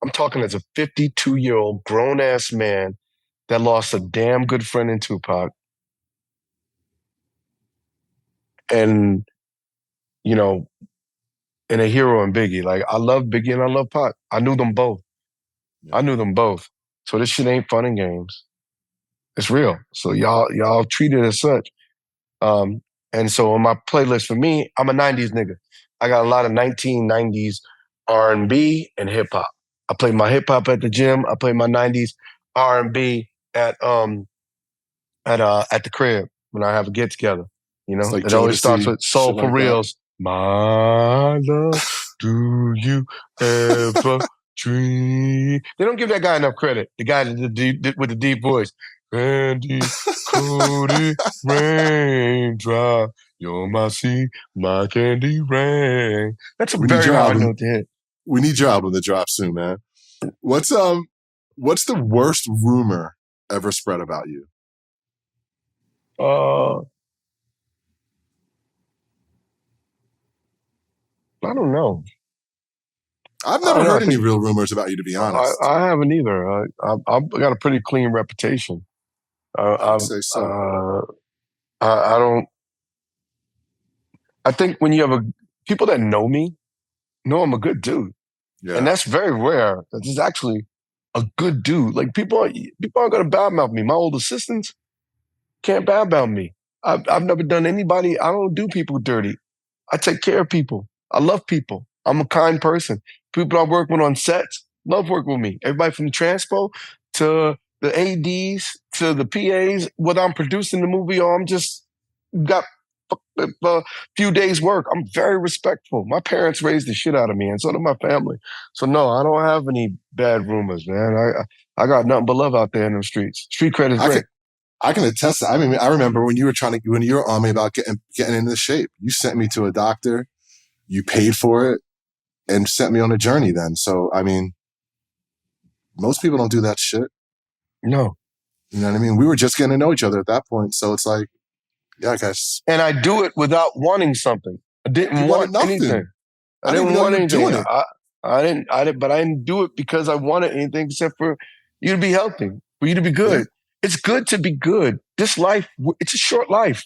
I'm talking as a 52-year-old grown ass man that lost a damn good friend in Tupac. And, you know, and a hero in Biggie. Like, I love Biggie and I love Pac. I knew them both. Yeah. I knew them both. So this shit ain't fun and games. It's real. So y'all treat it as such. Um, and so on my playlist for me, I'm a 90s nigga. I got a lot of 1990s R&B and hip hop. I play my hip hop at the gym. I play my 90s R&B at the crib when I have a get together. You It's know, like it always starts Jodeci, with Soul shit for like that. Reals. My love, do you ever dream? They don't give that guy enough credit. The guy with the deep voice. Candy, Cody, raindrop, you're my sea, my candy rain. That's a We need very your hard album. note to hit. We need your album to drop soon, man. What's what's the worst rumor ever spread about you? Uh, I don't know. I've I never know. heard I any think real rumors about you, to be honest. I haven't either. I've got a pretty clean reputation. I would I say so. I don't. I think when you have people that know I'm a good dude, and Yeah. that's very rare. That is actually a good dude. Like people aren't gonna badmouth me. My old assistants can't badmouth me. I've never done anybody. I don't do people dirty. I take care of people. I love people. I'm a kind person. People I work with on sets love working with me. Everybody from transpo to the ADs to the PAs, whether I'm producing the movie or I'm just got a few days work. I'm very respectful. My parents raised the shit out of me, and so did my family. So no, I don't have any bad rumors, man. I got nothing but love out there in the streets. Street cred is I can great. I can attest. I mean, I remember when you were on me about getting into shape. You sent me to a doctor. You paid for it and sent me on a journey. Then, so I mean, most people don't do that shit. No. You know what I mean? We were just getting to know each other at that point, so it's like, yeah, I guess And I do it without wanting something. I you didn't wanted want anything. nothing. I I didn't even didn't know want you were anything. doing it. But I didn't do it because I wanted anything except for you to be healthy, for you to be Yeah, good. It's good to be good. This life, it's a short life.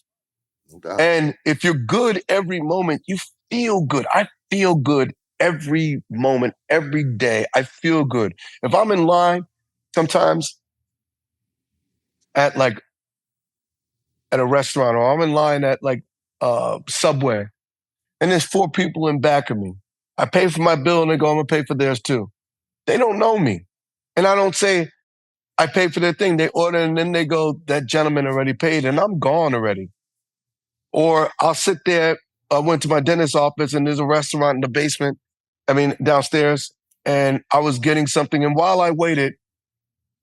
no doubt. And if you're good every moment, you feel good. I feel good every moment, every day. I feel good. If I'm in line, sometimes at like at a restaurant, or I'm in line at like Subway, and there's four people in back of me. I pay for my bill and they go, I'm gonna pay for theirs too. They don't know me. And I don't say, I pay for their thing. They order and then they go, that gentleman already paid and I'm gone already. Or I'll sit there. I went to my dentist's office and there's a restaurant in the basement, downstairs, and I was getting something. And while I waited,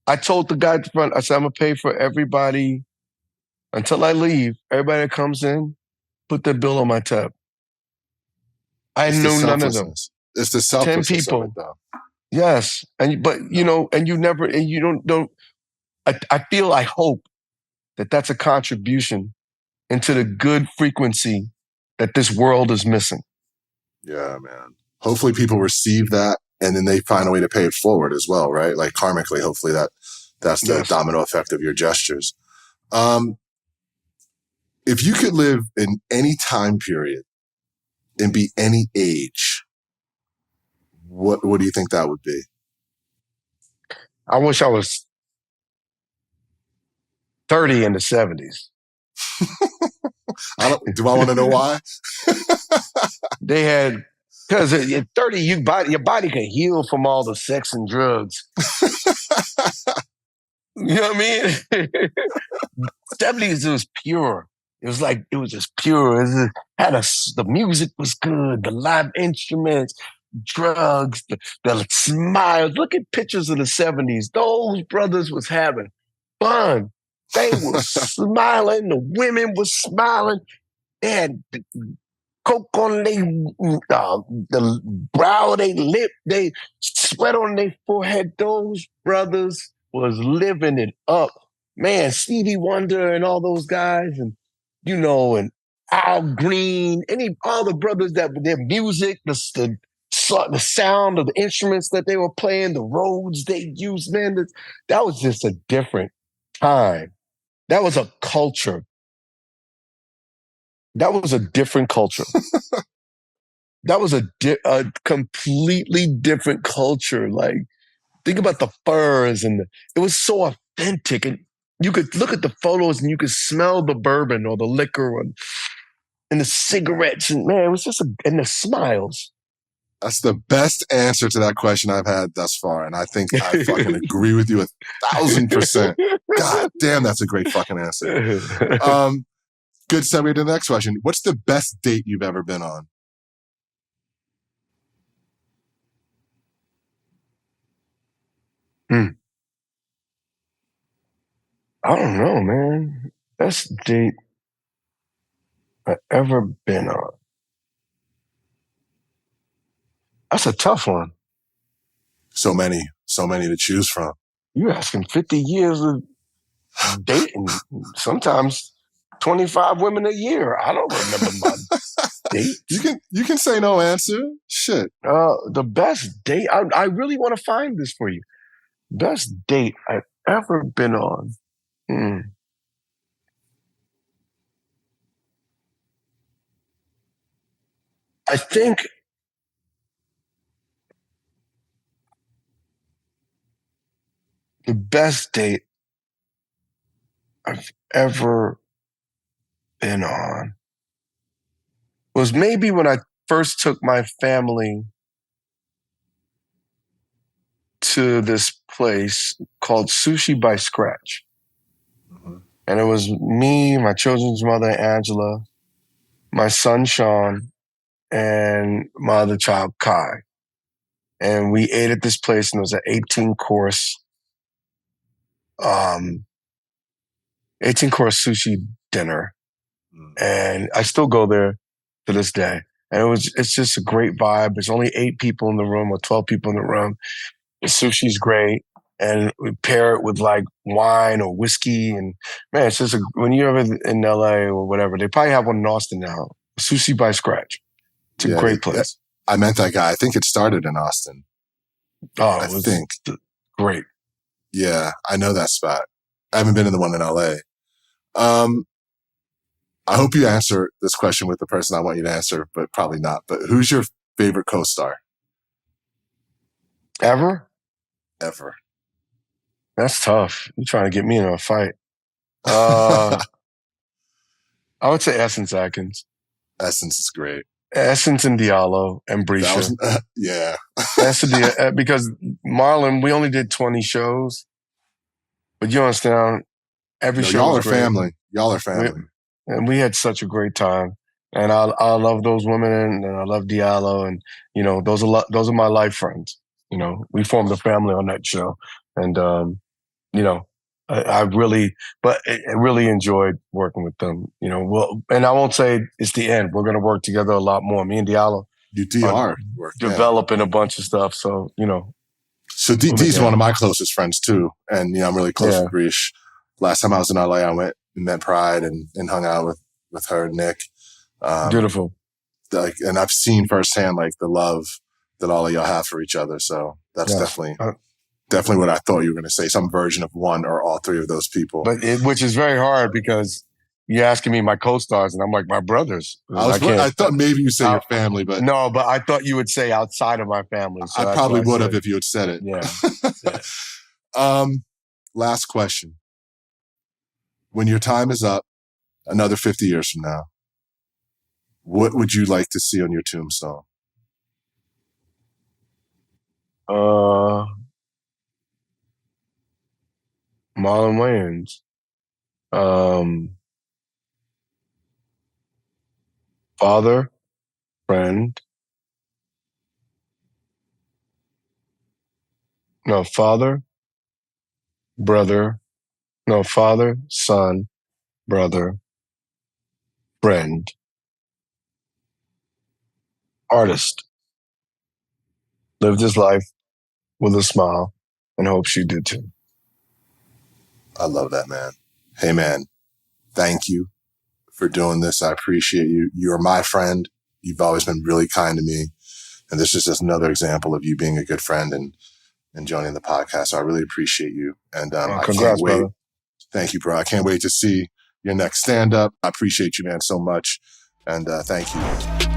I told the guy at the front, I said, I'm gonna pay for everybody until I leave. Everybody that comes in, put their bill on my tab. I It's the knew none of them. selflessness. It's the 10 selflessness of it, people. though. Yes. But you know, and you never, and you don't, I hope that that's a contribution into the good frequency that this world is missing. Yeah, man. Hopefully, people receive that, and then they find a way to pay it forward as well, right? Like karmically, hopefully that's the Yes. domino effect of your gestures. Um, if you could live in any time period and be any age, what do you think that would be? I wish I was 30 in the 70s. Do I want to know why? They had, because at 30, your body can heal from all the sex and drugs. You know what I mean? 70s, it was pure. It was just pure. The music was good, the live instruments, drugs, the smiles. Look at pictures of the 70s. Those brothers was having fun. They was smiling. The women was smiling. They had coke on the brow, they lip, they sweat on their forehead. Those brothers was living it up. Man, Stevie Wonder and all those guys, and and Al Green, all the brothers that their music, the sound of the instruments that they were playing, the roads they used, man, that was just a different time. That was a culture. That was a different culture. That was a completely different culture. Like, think about the furs it was so authentic. And you could look at the photos and you could smell the bourbon or the liquor and the cigarettes. And man, it was and the smiles. That's the best answer to that question I've had thus far. And I think I fucking agree with you 1,000%. God damn, that's a great fucking answer. Good segue to the next question. What's the best date you've ever been on? I don't know, man. Best date I ever been on. That's a tough one. So many to choose from. You're asking 50 years of dating. Sometimes 25 women a year. I don't remember mine. dates? You can say no answer. Shit. The best date. I really want to find this for you. Best date I've ever been on. Hmm. I think the best date I've ever been on was maybe when I first took my family to this place called Sushi by Scratch. Mm-hmm. And it was me, my children's mother, Angela, my son, Sean, and my other child, Kai. And we ate at this place, and it was an um, 18 course sushi dinner. And I still go there to this day. And it's just a great vibe. There's only 8 people in the room or 12 people in the room. The sushi's great. And we pair it with like wine or whiskey. And man, it's just when you're ever in LA or whatever, they probably have one in Austin now. Sushi by Scratch. It's a great place. I met that guy. I think it started in Austin. Oh, it was great. Yeah, I know that spot. I haven't been in the one in LA. I hope you answer this question with the person I want you to answer, but probably not. But who's your favorite co-star? Ever? Ever. That's tough. You're trying to get me in a fight. I would say Essence Atkins. Essence is great. Essence and Diallo and Brescia. Yeah. Because Marlon, we only did 20 shows, but you understand, every show y'all was are great. family. Y'all are family. And we had such a great time. And I love those women, and I love Diallo, and those are my life friends. We formed a family on that show, and I really enjoyed working with them. Well, and I won't say it's the end. We're going to work together a lot more. Me and Diallo are developing a bunch of stuff. So So D's one of my closest friends too, and I'm really close with Breesh. Last time I was in LA, I went and met Pride and hung out with her and Nick. Beautiful. And I've seen firsthand like the love that all of y'all have for each other. So that's definitely what I thought you were going to say. Some version of one or all 3 of those people. But which is very hard because you're asking me my co-stars, and I'm like, my brothers. I thought maybe you say your family, but no. But I thought you would say outside of my family. So I probably would have if you had said it. Yeah. Last question. When your time is up, another 50 years from now, what would you like to see on your tombstone? Marlon Wayans. Father, friend. No, father, brother. No, father, son, brother, friend, artist. Lived his life with a smile and hopes you did too. I love that, man. Hey, man, thank you for doing this. I appreciate you. You're my friend. You've always been really kind to me. And this is just another example of you being a good friend and joining the podcast. So I really appreciate you. And I can't wait. Brother. Thank you, bro. I can't wait to see your next stand-up. I appreciate you, man, so much. And thank you.